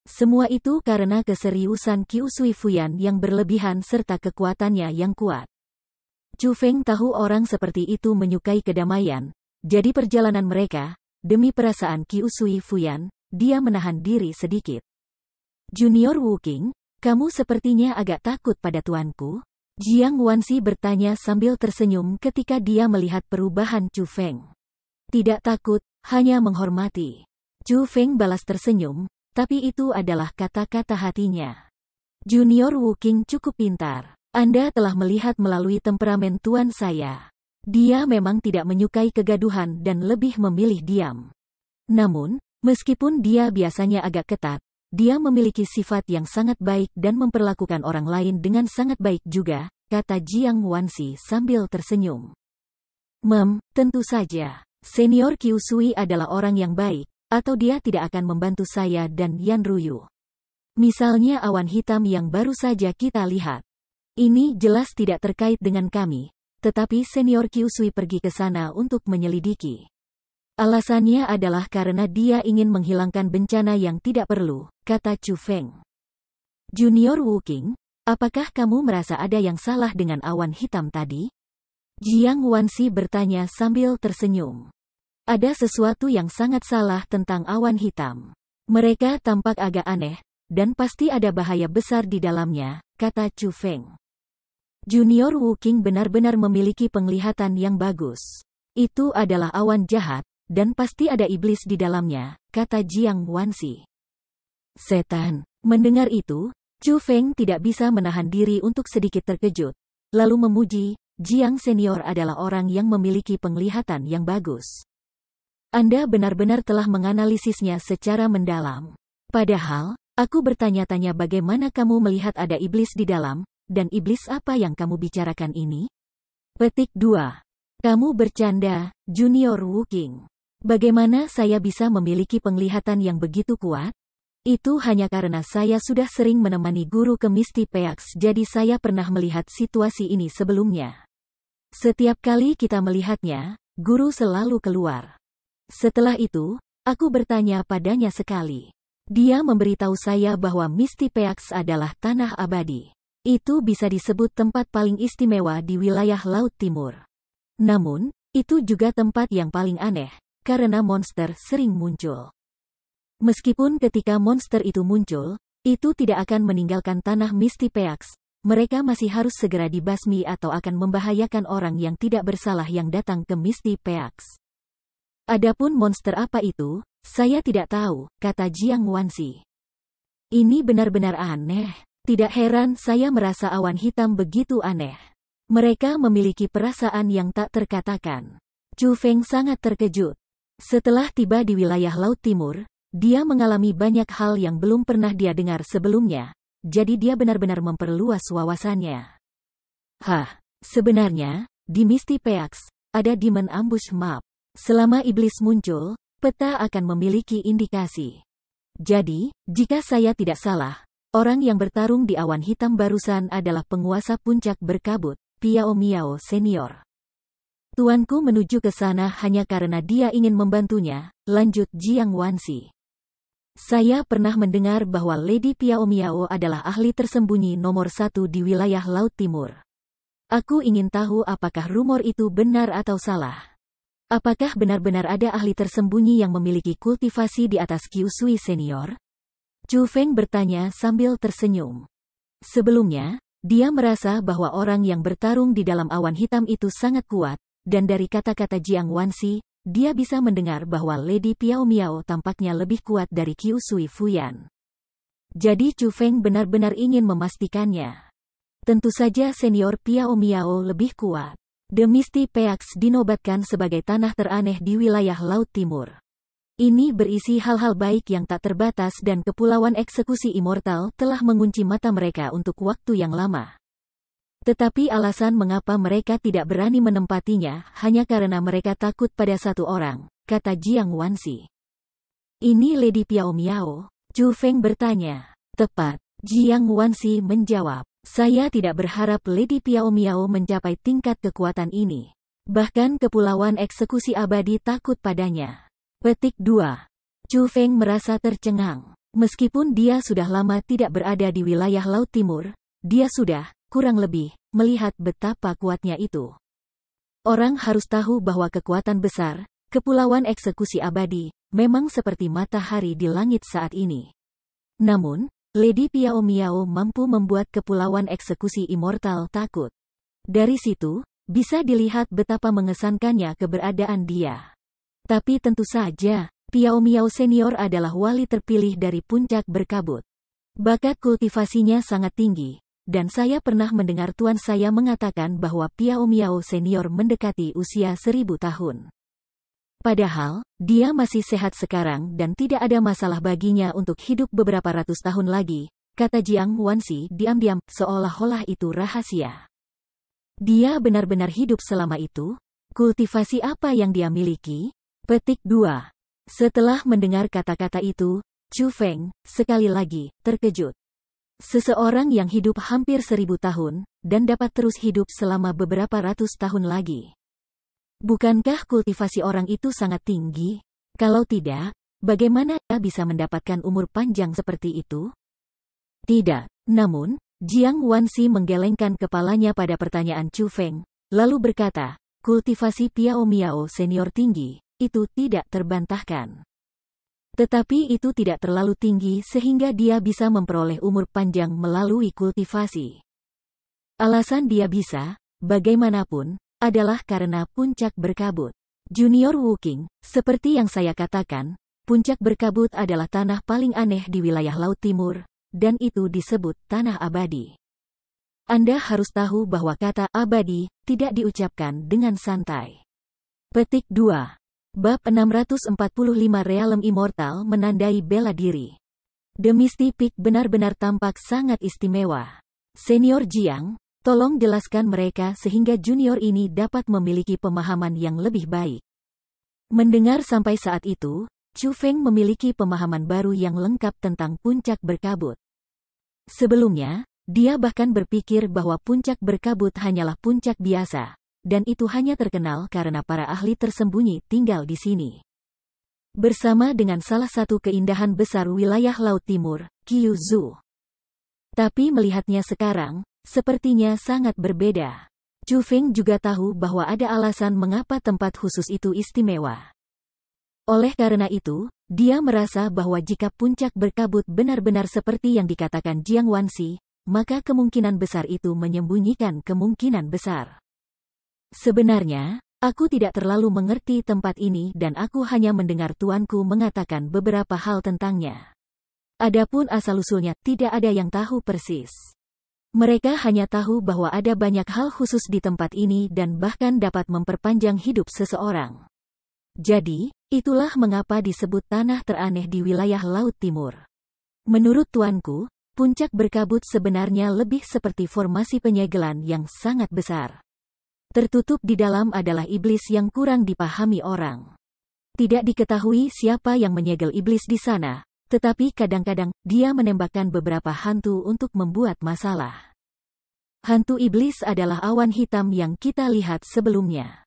Semua itu karena keseriusan Qiu Sui Fuyan yang berlebihan serta kekuatannya yang kuat. Chu Feng tahu orang seperti itu menyukai kedamaian, jadi perjalanan mereka, demi perasaan Qiu Sui Fuyan, dia menahan diri sedikit. Junior Wuking, kamu sepertinya agak takut pada tuanku? Jiang Wansi bertanya sambil tersenyum ketika dia melihat perubahan Chu Feng. Tidak takut, hanya menghormati. Chu Feng balas tersenyum, tapi itu adalah kata-kata hatinya. Junior Wuking cukup pintar. Anda telah melihat melalui temperamen tuan saya. Dia memang tidak menyukai kegaduhan dan lebih memilih diam. Namun, meskipun dia biasanya agak ketat, dia memiliki sifat yang sangat baik dan memperlakukan orang lain dengan sangat baik juga, kata Jiang Wansi sambil tersenyum. Tentu saja. Senior Qiu Sui adalah orang yang baik, atau dia tidak akan membantu saya dan Yan Ruyu. Misalnya awan hitam yang baru saja kita lihat. Ini jelas tidak terkait dengan kami, tetapi Senior Qiu Sui pergi ke sana untuk menyelidiki. Alasannya adalah karena dia ingin menghilangkan bencana yang tidak perlu, kata Chu Feng. Junior Wuking, apakah kamu merasa ada yang salah dengan awan hitam tadi? Jiang Wansi bertanya sambil tersenyum. Ada sesuatu yang sangat salah tentang awan hitam. Mereka tampak agak aneh, dan pasti ada bahaya besar di dalamnya, kata Chu Feng. Junior Wuking benar-benar memiliki penglihatan yang bagus. Itu adalah awan jahat, dan pasti ada iblis di dalamnya, kata Jiang Wansi. Setan. Mendengar itu, Chu Feng tidak bisa menahan diri untuk sedikit terkejut, lalu memuji, Jiang Senior adalah orang yang memiliki penglihatan yang bagus. Anda benar-benar telah menganalisisnya secara mendalam. Padahal, aku bertanya-tanya bagaimana kamu melihat ada iblis di dalam, dan iblis apa yang kamu bicarakan ini? Petik 2. Kamu bercanda, Junior Wuking. Bagaimana saya bisa memiliki penglihatan yang begitu kuat? Itu hanya karena saya sudah sering menemani guru ke Misty Peaks, jadi saya pernah melihat situasi ini sebelumnya. Setiap kali kita melihatnya, guru selalu keluar. Setelah itu, aku bertanya padanya sekali. Dia memberitahu saya bahwa Misty Peaks adalah tanah abadi. Itu bisa disebut tempat paling istimewa di wilayah Laut Timur. Namun, itu juga tempat yang paling aneh, karena monster sering muncul. Meskipun ketika monster itu muncul, itu tidak akan meninggalkan tanah Misty Peaks, mereka masih harus segera dibasmi atau akan membahayakan orang yang tidak bersalah yang datang ke Misty Peaks. Adapun monster apa itu, saya tidak tahu, kata Jiang Wansi. Ini benar-benar aneh. Tidak heran saya merasa awan hitam begitu aneh. Mereka memiliki perasaan yang tak terkatakan. Chu Feng sangat terkejut. Setelah tiba di wilayah Laut Timur, dia mengalami banyak hal yang belum pernah dia dengar sebelumnya, jadi dia benar-benar memperluas wawasannya. Sebenarnya, di Misty Peaks, ada Demon Ambush Map. Selama iblis muncul, peta akan memiliki indikasi. Jadi, jika saya tidak salah, orang yang bertarung di awan hitam barusan adalah penguasa puncak berkabut, Piao Miao Senior. Tuanku menuju ke sana hanya karena dia ingin membantunya, lanjut Jiang Wansi. Saya pernah mendengar bahwa Lady Piao Miao adalah ahli tersembunyi nomor 1 di wilayah Laut Timur. Aku ingin tahu apakah rumor itu benar atau salah. Apakah benar-benar ada ahli tersembunyi yang memiliki kultivasi di atas Qiu Sui Senior? Chu Feng bertanya sambil tersenyum. Sebelumnya, dia merasa bahwa orang yang bertarung di dalam awan hitam itu sangat kuat, dan dari kata-kata Jiang Wansi, dia bisa mendengar bahwa Lady Piao Miao tampaknya lebih kuat dari Qiu Sui Fuyan. Jadi Chu Feng benar-benar ingin memastikannya. Tentu saja senior Piao Miao lebih kuat. The Misty Peaks dinobatkan sebagai tanah teraneh di wilayah Laut Timur. Ini berisi hal-hal baik yang tak terbatas dan Kepulauan Eksekusi Immortal telah mengunci mata mereka untuk waktu yang lama. Tetapi alasan mengapa mereka tidak berani menempatinya hanya karena mereka takut pada satu orang, kata Jiang Wansi. Ini Lady Piao Miao? Chu Feng bertanya. Tepat, Jiang Wansi menjawab. Saya tidak berharap Lady Piao Miao mencapai tingkat kekuatan ini. Bahkan Kepulauan Eksekusi Abadi takut padanya. Petik 2. Chu Feng merasa tercengang. Meskipun dia sudah lama tidak berada di wilayah Laut Timur, dia sudah, kurang lebih, melihat betapa kuatnya itu. Orang harus tahu bahwa kekuatan besar, Kepulauan Eksekusi Abadi, memang seperti matahari di langit saat ini. Namun, Lady Piao Miao mampu membuat Kepulauan Eksekusi Immortal takut. Dari situ, bisa dilihat betapa mengesankannya keberadaan dia. Tapi tentu saja, Piao Miao Senior adalah wali terpilih dari puncak berkabut. Bakat kultivasinya sangat tinggi. Dan saya pernah mendengar tuan saya mengatakan bahwa Piao Miao Senior mendekati usia 1000 tahun. Padahal, dia masih sehat sekarang dan tidak ada masalah baginya untuk hidup beberapa ratus tahun lagi, kata Jiang Wansi diam-diam, seolah-olah itu rahasia. Dia benar-benar hidup selama itu? Kultivasi apa yang dia miliki? Petik 2. Setelah mendengar kata-kata itu, Chu Feng, sekali lagi, terkejut. Seseorang yang hidup hampir 1000 tahun, dan dapat terus hidup selama beberapa ratus tahun lagi. Bukankah kultivasi orang itu sangat tinggi? Kalau tidak, bagaimana dia bisa mendapatkan umur panjang seperti itu? Tidak. Namun, Jiang Wansi menggelengkan kepalanya pada pertanyaan Chu Feng, lalu berkata, kultivasi Piao Miao Senior tinggi, itu tidak terbantahkan. Tetapi itu tidak terlalu tinggi sehingga dia bisa memperoleh umur panjang melalui kultivasi. Alasan dia bisa, bagaimanapun, adalah karena puncak berkabut. Junior Wuking, seperti yang saya katakan, puncak berkabut adalah tanah paling aneh di wilayah Laut Timur, dan itu disebut tanah abadi. Anda harus tahu bahwa kata abadi tidak diucapkan dengan santai. Petik 2. Bab 645 Realem Immortal menandai bela diri. The Misty Peak benar-benar tampak sangat istimewa. Senior Jiang, tolong jelaskan mereka sehingga junior ini dapat memiliki pemahaman yang lebih baik. Mendengar sampai saat itu, Chu Feng memiliki pemahaman baru yang lengkap tentang puncak berkabut. Sebelumnya, dia bahkan berpikir bahwa puncak berkabut hanyalah puncak biasa. Dan itu hanya terkenal karena para ahli tersembunyi tinggal di sini. Bersama dengan salah satu keindahan besar wilayah Laut Timur, Qiu Zhu. Tapi melihatnya sekarang, sepertinya sangat berbeda. Chu Feng juga tahu bahwa ada alasan mengapa tempat khusus itu istimewa. Oleh karena itu, dia merasa bahwa jika puncak berkabut benar-benar seperti yang dikatakan Jiang Wansi, maka kemungkinan besar itu menyembunyikan kemungkinan besar. Sebenarnya, aku tidak terlalu mengerti tempat ini dan aku hanya mendengar tuanku mengatakan beberapa hal tentangnya. Adapun asal-usulnya, tidak ada yang tahu persis. Mereka hanya tahu bahwa ada banyak hal khusus di tempat ini dan bahkan dapat memperpanjang hidup seseorang. Jadi, itulah mengapa disebut tanah teraneh di wilayah Laut Timur. Menurut tuanku, puncak berkabut sebenarnya lebih seperti formasi penyegelan yang sangat besar. Tertutup di dalam adalah iblis yang kurang dipahami orang. Tidak diketahui siapa yang menyegel iblis di sana, Tetapi kadang-kadang, dia menembakkan beberapa hantu untuk membuat masalah. Hantu iblis adalah awan hitam yang kita lihat sebelumnya.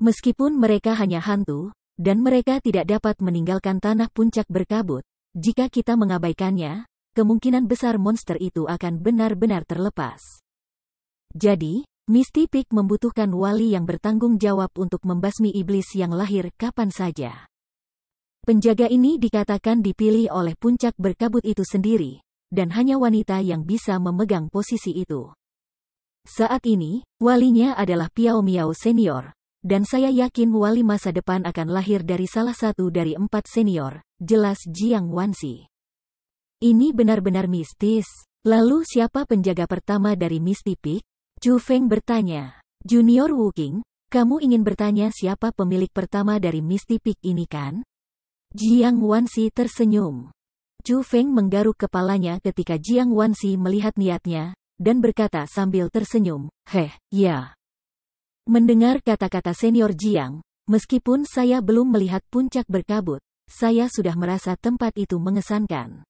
Meskipun mereka hanya hantu, dan mereka tidak dapat meninggalkan tanah puncak berkabut, jika kita mengabaikannya, kemungkinan besar monster itu akan benar-benar terlepas. Jadi, Misty Peak membutuhkan wali yang bertanggung jawab untuk membasmi iblis yang lahir kapan saja. Penjaga ini dikatakan dipilih oleh puncak berkabut itu sendiri, dan hanya wanita yang bisa memegang posisi itu. Saat ini, walinya adalah Piao Miao Senior, dan saya yakin wali masa depan akan lahir dari salah satu dari 4 senior, jelas Jiang Wanxi. Ini benar-benar mistis. Lalu siapa penjaga pertama dari Misty Peak? Chu Feng bertanya. Junior Wu Qing, kamu ingin bertanya siapa pemilik pertama dari Misty Peak ini kan? Jiang Wanxi tersenyum. Chu Feng menggaruk kepalanya ketika Jiang Wanxi melihat niatnya, dan berkata sambil tersenyum, ya. Mendengar kata-kata senior Jiang, meskipun saya belum melihat puncak berkabut, saya sudah merasa tempat itu mengesankan.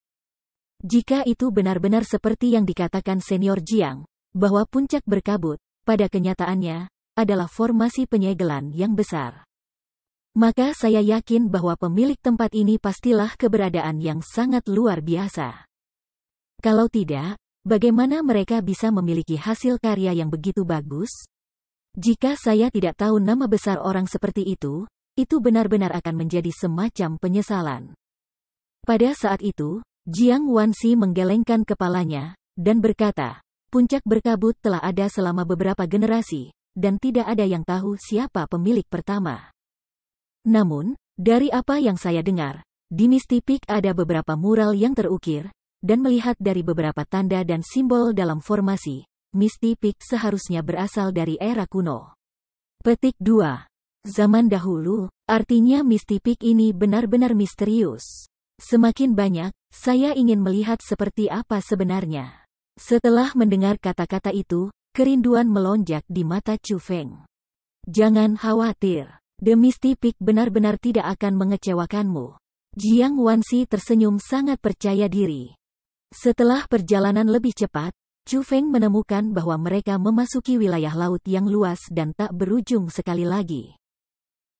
Jika itu benar-benar seperti yang dikatakan senior Jiang, bahwa puncak berkabut, pada kenyataannya, adalah formasi penyegelan yang besar. Maka saya yakin bahwa pemilik tempat ini pastilah keberadaan yang sangat luar biasa. Kalau tidak, bagaimana mereka bisa memiliki hasil karya yang begitu bagus? Jika saya tidak tahu nama besar orang seperti itu benar-benar akan menjadi semacam penyesalan. Pada saat itu, Jiang Wanxi menggelengkan kepalanya, dan berkata, puncak berkabut telah ada selama beberapa generasi, dan tidak ada yang tahu siapa pemilik pertama. Namun, dari apa yang saya dengar, di Misty Peak ada beberapa mural yang terukir, dan melihat dari beberapa tanda dan simbol dalam formasi, Misty Peak seharusnya berasal dari era kuno. Petik 2. Zaman dahulu, artinya Misty Peak ini benar-benar misterius. Semakin banyak, saya ingin melihat seperti apa sebenarnya. Setelah mendengar kata-kata itu, kerinduan melonjak di mata Chu Feng. Jangan khawatir. The Misty Peak benar-benar tidak akan mengecewakanmu. Jiang Wanxi tersenyum sangat percaya diri. Setelah perjalanan lebih cepat, Chu Feng menemukan bahwa mereka memasuki wilayah laut yang luas dan tak berujung sekali lagi.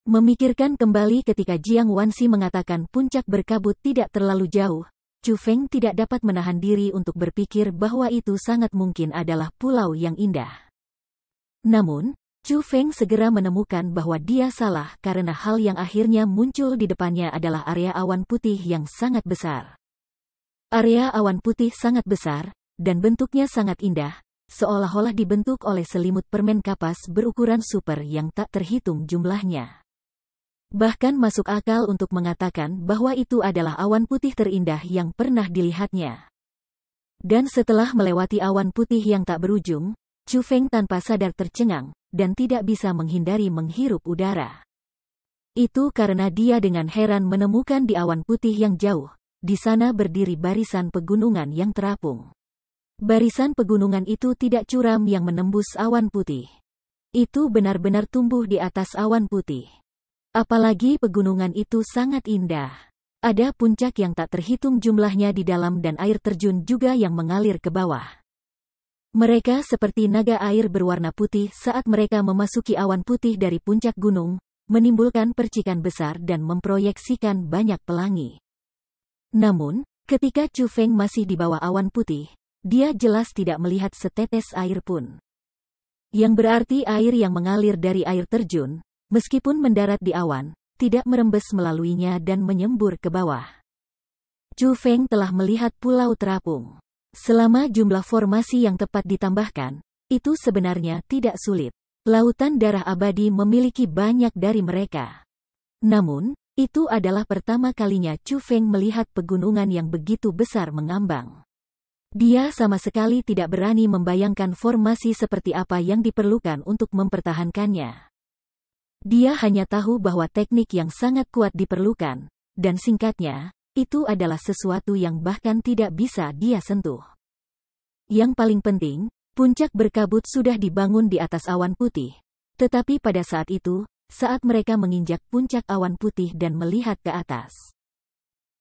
Memikirkan kembali ketika Jiang Wanxi mengatakan puncak berkabut tidak terlalu jauh, Chu Feng tidak dapat menahan diri untuk berpikir bahwa itu sangat mungkin adalah pulau yang indah. Namun, Chu Feng segera menemukan bahwa dia salah karena hal yang akhirnya muncul di depannya adalah area awan putih yang sangat besar. Area awan putih sangat besar, dan bentuknya sangat indah, seolah-olah dibentuk oleh selimut permen kapas berukuran super yang tak terhitung jumlahnya. Bahkan masuk akal untuk mengatakan bahwa itu adalah awan putih terindah yang pernah dilihatnya. Dan setelah melewati awan putih yang tak berujung, Chu Feng tanpa sadar tercengang, dan tidak bisa menghindari menghirup udara. Itu karena dia dengan heran menemukan di awan putih yang jauh, di sana berdiri barisan pegunungan yang terapung. Barisan pegunungan itu tidak curam yang menembus awan putih. Itu benar-benar tumbuh di atas awan putih. Apalagi pegunungan itu sangat indah. Ada puncak yang tak terhitung jumlahnya di dalam dan air terjun juga yang mengalir ke bawah. Mereka seperti naga air berwarna putih saat mereka memasuki awan putih dari puncak gunung, menimbulkan percikan besar dan memproyeksikan banyak pelangi. Namun, ketika Chu Feng masih di bawah awan putih, dia jelas tidak melihat setetes air pun. Yang berarti air yang mengalir dari air terjun, meskipun mendarat di awan, tidak merembes melaluinya dan menyembur ke bawah. Chu Feng telah melihat pulau terapung. Selama jumlah formasi yang tepat ditambahkan, itu sebenarnya tidak sulit. Lautan darah abadi memiliki banyak dari mereka. Namun, itu adalah pertama kalinya Chu Feng melihat pegunungan yang begitu besar mengambang. Dia sama sekali tidak berani membayangkan formasi seperti apa yang diperlukan untuk mempertahankannya. Dia hanya tahu bahwa teknik yang sangat kuat diperlukan, dan singkatnya, itu adalah sesuatu yang bahkan tidak bisa dia sentuh. Yang paling penting, puncak berkabut sudah dibangun di atas awan putih. Tetapi pada saat itu, saat mereka menginjak puncak awan putih dan melihat ke atas,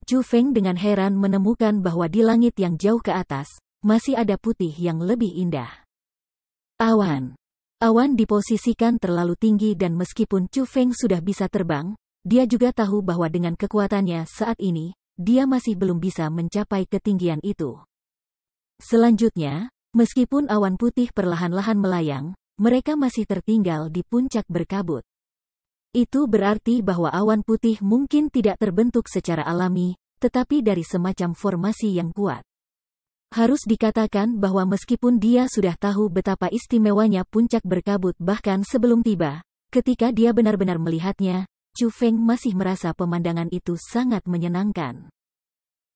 Chu Feng dengan heran menemukan bahwa di langit yang jauh ke atas, masih ada putih yang lebih indah. Awan. Awan diposisikan terlalu tinggi dan meskipun Chu Feng sudah bisa terbang, dia juga tahu bahwa dengan kekuatannya saat ini, dia masih belum bisa mencapai ketinggian itu. Selanjutnya, meskipun awan putih perlahan-lahan melayang, mereka masih tertinggal di puncak berkabut. Itu berarti bahwa awan putih mungkin tidak terbentuk secara alami, tetapi dari semacam formasi yang kuat. Harus dikatakan bahwa meskipun dia sudah tahu betapa istimewanya puncak berkabut bahkan sebelum tiba, ketika dia benar-benar melihatnya, Chu Feng masih merasa pemandangan itu sangat menyenangkan.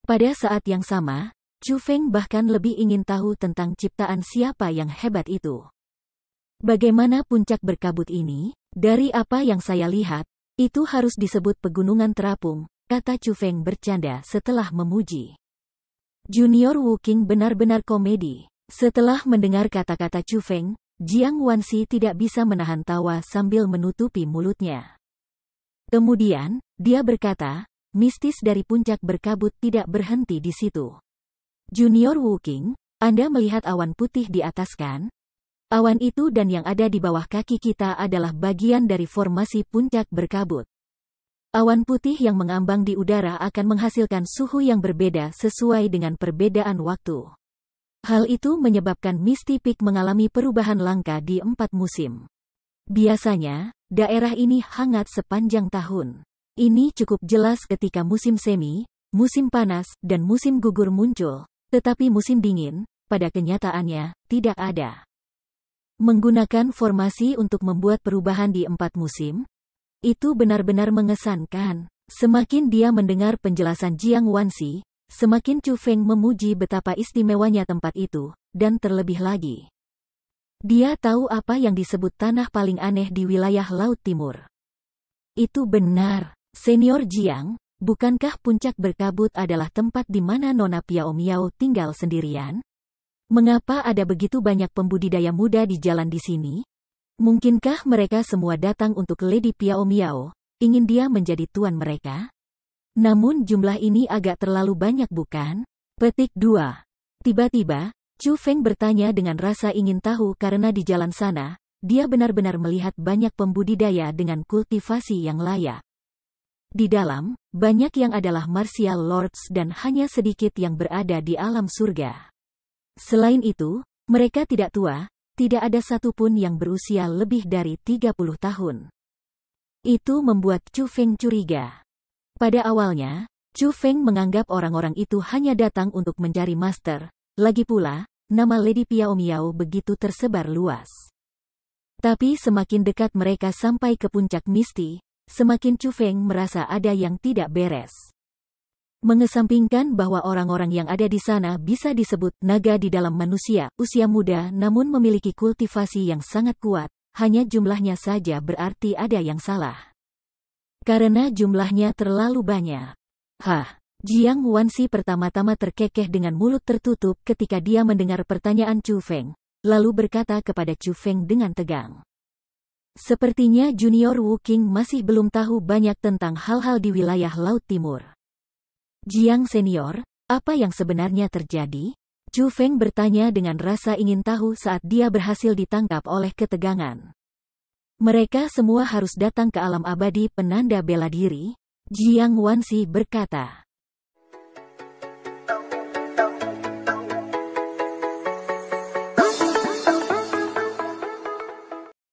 Pada saat yang sama, Chu Feng bahkan lebih ingin tahu tentang ciptaan siapa yang hebat itu. Bagaimana puncak berkabut ini? Dari apa yang saya lihat, itu harus disebut pegunungan terapung, kata Chu Feng bercanda setelah memuji. Junior Wu Qing benar-benar komedi. Setelah mendengar kata-kata Chu Feng, Jiang Wanxi tidak bisa menahan tawa sambil menutupi mulutnya. Kemudian, dia berkata, mistis dari puncak berkabut tidak berhenti di situ. Junior Wu Qing, Anda melihat awan putih di atas kan? Awan itu dan yang ada di bawah kaki kita adalah bagian dari formasi puncak berkabut. Awan putih yang mengambang di udara akan menghasilkan suhu yang berbeda sesuai dengan perbedaan waktu. Hal itu menyebabkan Misty Peak mengalami perubahan langka di 4 musim. Biasanya, daerah ini hangat sepanjang tahun. Ini cukup jelas ketika musim semi, musim panas, dan musim gugur muncul, tetapi musim dingin, pada kenyataannya, tidak ada. Menggunakan formasi untuk membuat perubahan di 4 musim, itu benar-benar mengesankan. Semakin dia mendengar penjelasan Jiang Wanxi, semakin Chu Feng memuji betapa istimewanya tempat itu, dan terlebih lagi. Dia tahu apa yang disebut tanah paling aneh di wilayah Laut Timur. Itu benar, Senior Jiang, bukankah puncak berkabut adalah tempat di mana Nona Piao Miao tinggal sendirian? Mengapa ada begitu banyak pembudidaya muda di jalan di sini? Mungkinkah mereka semua datang untuk Lady Piao Miao, ingin dia menjadi tuan mereka? Namun jumlah ini agak terlalu banyak bukan? Petik 2. Tiba-tiba, Chu Feng bertanya dengan rasa ingin tahu karena di jalan sana, dia benar-benar melihat banyak pembudidaya dengan kultivasi yang layak. Di dalam, banyak yang adalah martial lords dan hanya sedikit yang berada di alam surga. Selain itu, mereka tidak tua, tidak ada satupun yang berusia lebih dari 30 tahun. Itu membuat Chu Feng curiga. Pada awalnya, Chu Feng menganggap orang-orang itu hanya datang untuk mencari master, lagi pula, nama Lady Piao Miao begitu tersebar luas. Tapi semakin dekat mereka sampai ke puncak Misty, semakin Chu Feng merasa ada yang tidak beres. Mengesampingkan bahwa orang-orang yang ada di sana bisa disebut naga di dalam manusia, usia muda namun memiliki kultivasi yang sangat kuat, hanya jumlahnya saja berarti ada yang salah. Karena jumlahnya terlalu banyak. Jiang Wanxi pertama-tama terkekeh dengan mulut tertutup ketika dia mendengar pertanyaan Chu Feng, lalu berkata kepada Chu Feng dengan tegang. Sepertinya Junior Wu Qing masih belum tahu banyak tentang hal-hal di wilayah Laut Timur. Jiang Senior, apa yang sebenarnya terjadi? Chu Feng bertanya dengan rasa ingin tahu saat dia berhasil ditangkap oleh ketegangan. Mereka semua harus datang ke alam abadi penanda bela diri, Jiang Wanxi berkata.